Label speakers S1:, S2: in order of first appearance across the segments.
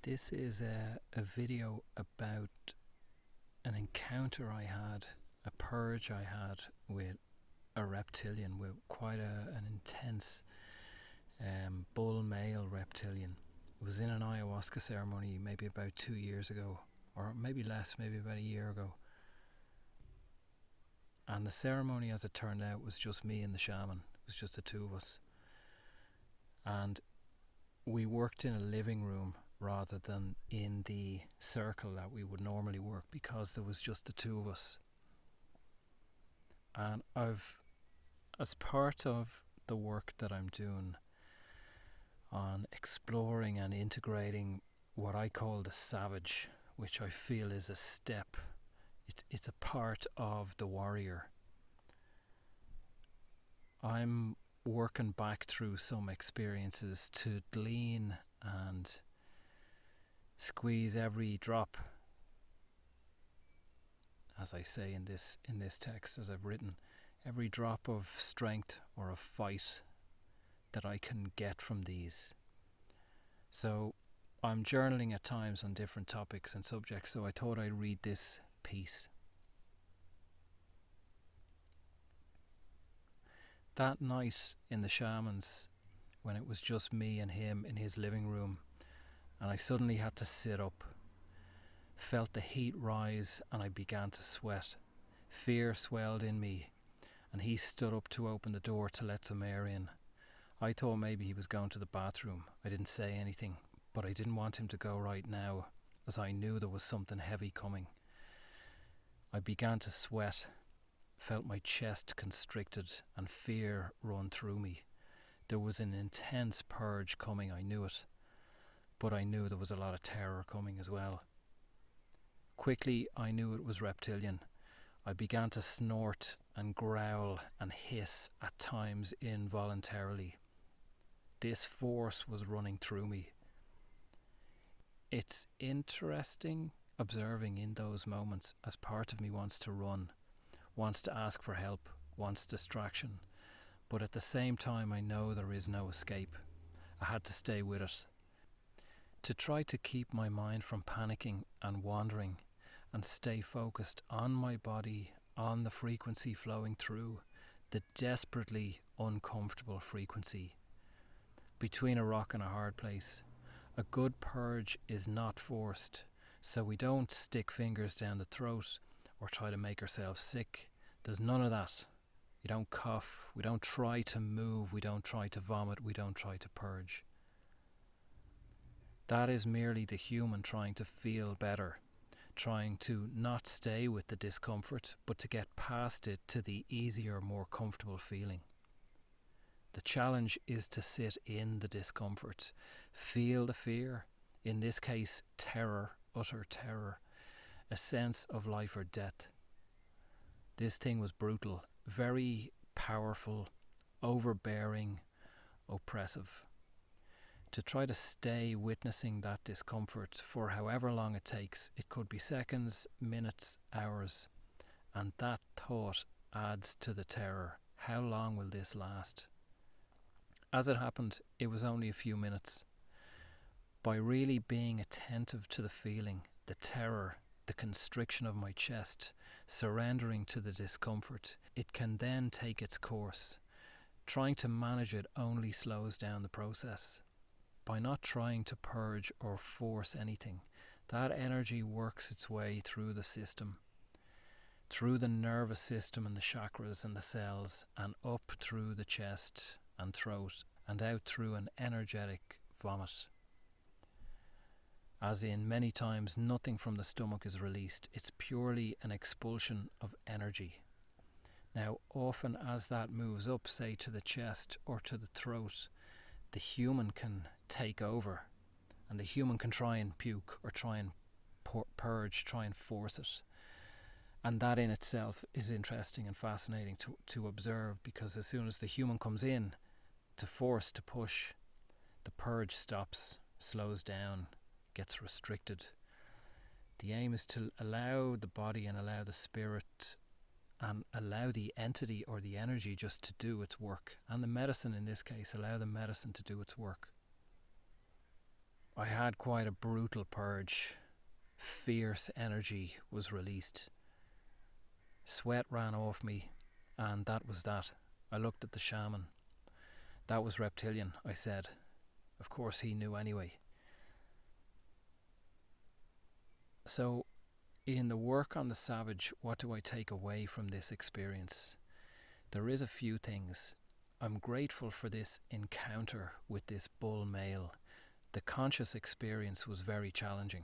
S1: This is a video about an encounter I had, a purge I had with a reptilian, with quite an intense bull male reptilian. It was in an Ayahuasca ceremony maybe about 2 years ago, or maybe less, maybe about a year ago. And the ceremony, as it turned out, was just me and the shaman. It was just the two of us. And we worked in a living room rather than in the circle that we would normally work, because there was just the two of us. And as part of the work that I'm doing on exploring and integrating what I call the savage, which I feel is a step, it's a part of the warrior. I'm working back through some experiences to glean and squeeze every drop, as I say in this text, as I've written, every drop of strength or of fight that I can get from these. So I'm journaling at times on different topics and subjects, so I thought I'd read this piece. That night in the shaman's, when it was just me and him in his living room, and I suddenly had to sit up, felt the heat rise, and I began to sweat. Fear swelled in me, and he stood up to open the door to let some air in. I thought maybe he was going to the bathroom. I didn't say anything, but I didn't want him to go right now, as I knew there was something heavy coming. I began to sweat, felt my chest constricted, and fear run through me. There was an intense purge coming, I knew it, but I knew there was a lot of terror coming as well. Quickly, I knew it was reptilian. I began to snort and growl and hiss, at times involuntarily. This force was running through me. It's interesting observing in those moments, as part of me wants to run, wants to ask for help, wants distraction, but at the same time I know there is no escape. I had to stay with it. To try to keep my mind from panicking and wandering, and stay focused on my body, on the frequency flowing through, the desperately uncomfortable frequency. Between a rock and a hard place. A good purge is not forced, so we don't stick fingers down the throat or try to make ourselves sick. There's none of that. You don't cough, we don't try to move, we don't try to vomit, we don't try to purge. That is merely the human trying to feel better, trying to not stay with the discomfort, but to get past it to the easier, more comfortable feeling. The challenge is to sit in the discomfort, feel the fear, in this case terror, utter terror, a sense of life or death. This thing was brutal, very powerful, overbearing, oppressive. To try to stay witnessing that discomfort for however long it takes, it could be seconds, minutes, hours, and that thought adds to the terror. How long will this last? As it happened, it was only a few minutes. By really being attentive to the feeling, the terror, the constriction of my chest, surrendering to the discomfort, it can then take its course. Trying to manage it only slows down the process. By not trying to purge or force anything, that energy works its way through the system, through the nervous system and the chakras and the cells, and up through the chest and throat, and out through an energetic vomit. As in, many times nothing from the stomach is released, it's purely an expulsion of energy. Now, often as that moves up, say to the chest or to the throat, the human can take over, and the human can try and puke or try and purge, try and force it. And that in itself is interesting and fascinating to observe, because as soon as the human comes in to force, to push, the purge stops, slows down, gets restricted. The aim is to allow the body and allow the spirit and allow the entity or the energy just to do its work. And the medicine in this case, allow the medicine to do its work. I had quite a brutal purge. Fierce energy was released. Sweat ran off me, and that was that. I looked at the shaman. That was Reptilian, I said. Of course he knew anyway. So, in the work on the savage, what do I take away from this experience? There is a few things. I'm grateful for this encounter with this bull male. The conscious experience was very challenging.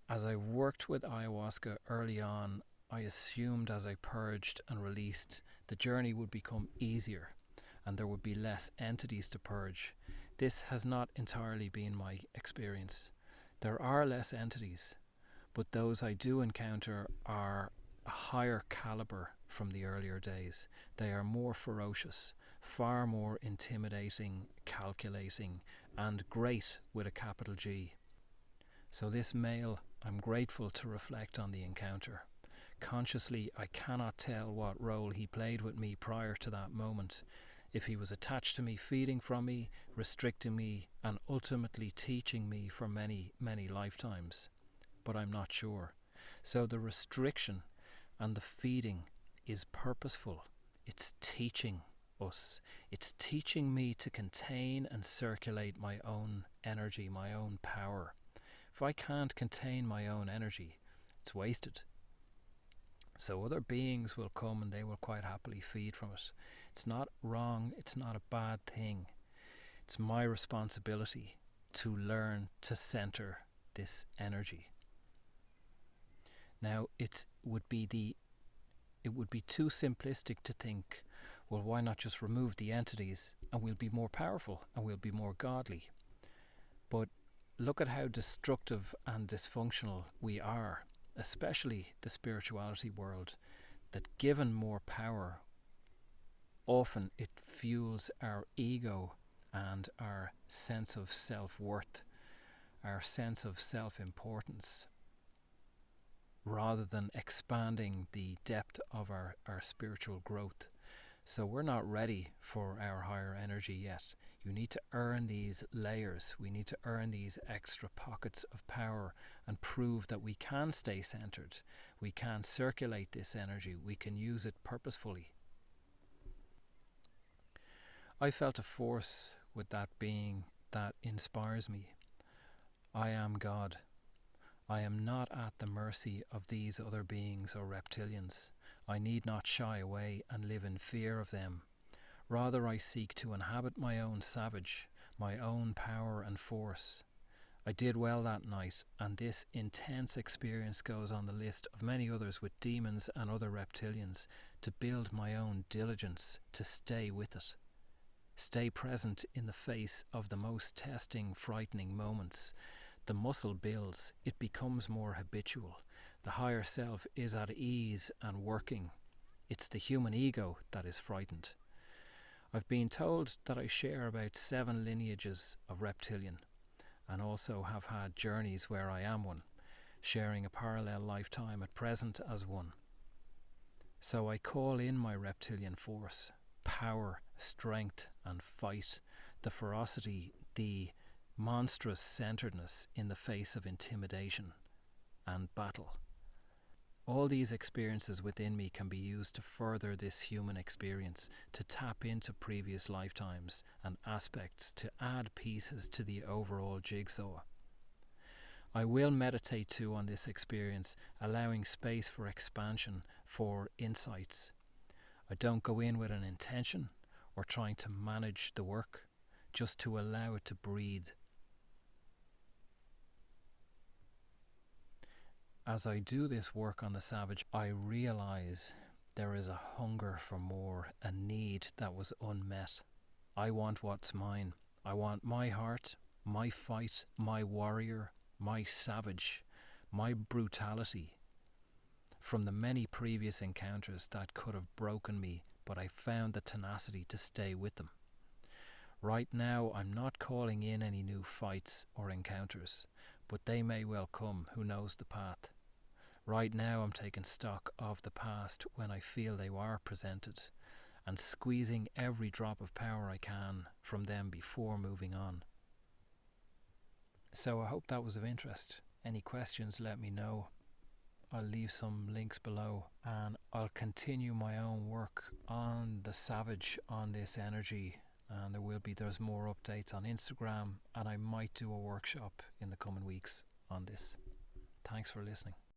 S1: As I worked with ayahuasca early on, I assumed as I purged and released, the journey would become easier and there would be less entities to purge. This has not entirely been my experience. There are less entities, but those I do encounter are a higher caliber from the earlier days. They are more ferocious, far more intimidating, calculating, and great with a capital G. So this male, I'm grateful to reflect on the encounter. Consciously, I cannot tell what role he played with me prior to that moment. If he was attached to me, feeding from me, restricting me, and ultimately teaching me for many, many lifetimes. But I'm not sure. So the restriction and the feeding is purposeful. It's teaching us. It's teaching me to contain and circulate my own energy, my own power. If I can't contain my own energy, it's wasted. So other beings will come and they will quite happily feed from it. It's not wrong, it's not a bad thing. It's my responsibility to learn to center this energy. Now it would be too simplistic to think, well, why not just remove the entities and we'll be more powerful and we'll be more godly. But look at how destructive and dysfunctional we are, especially the spirituality world, that given more power, often it fuels our ego and our sense of self-worth, our sense of self-importance, rather than expanding the depth of our spiritual growth. So we're not ready for our higher energy yet. You need to earn these layers. We need to earn these extra pockets of power and prove that we can stay centered. We can circulate this energy. We can use it purposefully. I felt a force with that being that inspires me. I am God. I am not at the mercy of these other beings or reptilians. I need not shy away and live in fear of them. Rather, I seek to inhabit my own savage, my own power and force. I did well that night, and this intense experience goes on the list of many others with demons and other reptilians, to build my own diligence to stay with it. Stay present in the face of the most testing, frightening moments. The muscle builds, it becomes more habitual. The higher self is at ease and working. It's the human ego that is frightened. I've been told that I share about 7 lineages of reptilian, and also have had journeys where I am one, sharing a parallel lifetime at present as one. So I call in my reptilian force, power, strength and fight, the ferocity, the monstrous centredness in the face of intimidation and battle. All these experiences within me can be used to further this human experience, to tap into previous lifetimes and aspects, to add pieces to the overall jigsaw. I will meditate too on this experience, allowing space for expansion, for insights. I don't go in with an intention or trying to manage the work, just to allow it to breathe. As I do this work on the savage, I realize there is a hunger for more, a need that was unmet. I want what's mine. I want my heart, my fight, my warrior, my savage, my brutality. From the many previous encounters that could have broken me, but I found the tenacity to stay with them. Right now, I'm not calling in any new fights or encounters, but they may well come, who knows the path. Right now I'm taking stock of the past when I feel they were presented, and squeezing every drop of power I can from them before moving on. So I hope that was of interest. Any questions, let me know. I'll leave some links below, and I'll continue my own work on the savage, on this energy, and there's more updates on Instagram, and I might do a workshop in the coming weeks on this. Thanks for listening.